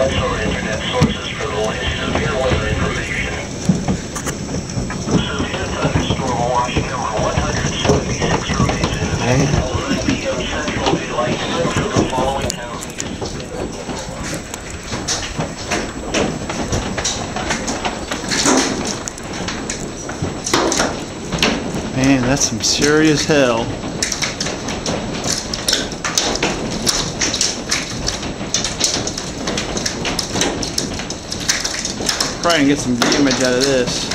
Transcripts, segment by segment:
Checks our internet sources for the latest severe weather information. Severe thunderstorm watch number 176 remains in effect until 9 p.m. Central Daylight Time for the following counties. Man, that's some serious hell. Try and get some damage out of this.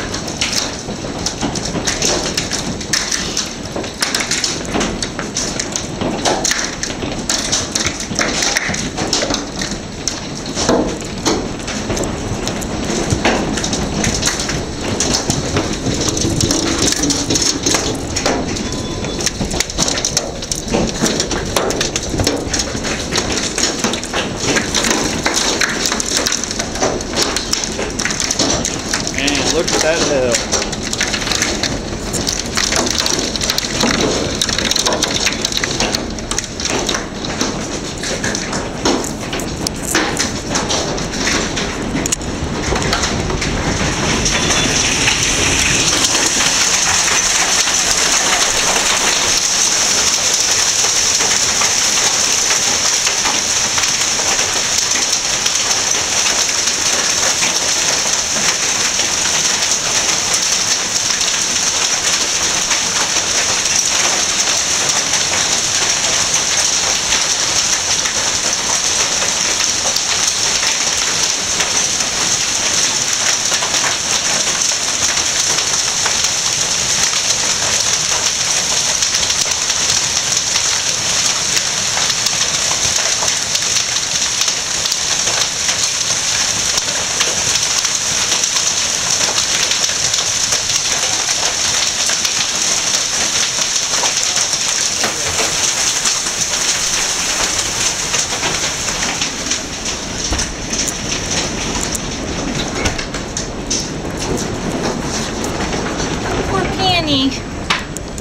Look at that hill.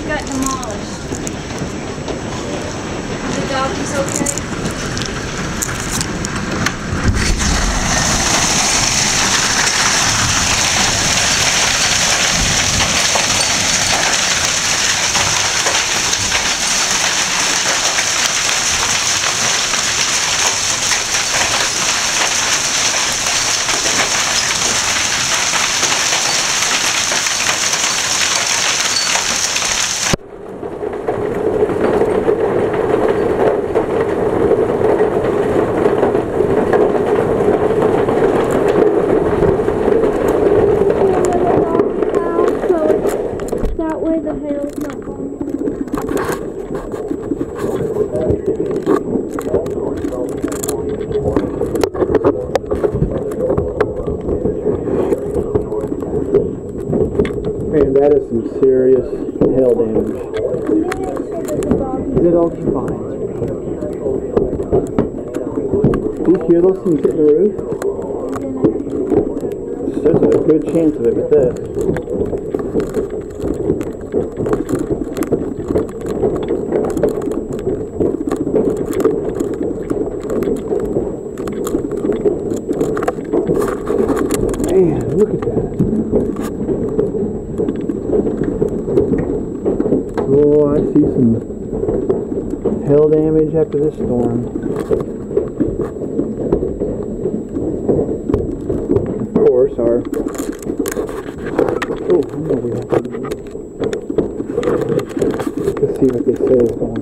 Got demolished. The doggy's okay? The hail's not going. Man, that is some serious hail damage. The dog's fine. Do you hear those things hitting the roof? There's a good chance of it with this. Man, look at that. Oh, I see some hail damage after this storm. Of course, our... Oh, I know we have to... Let's see what they say is going on.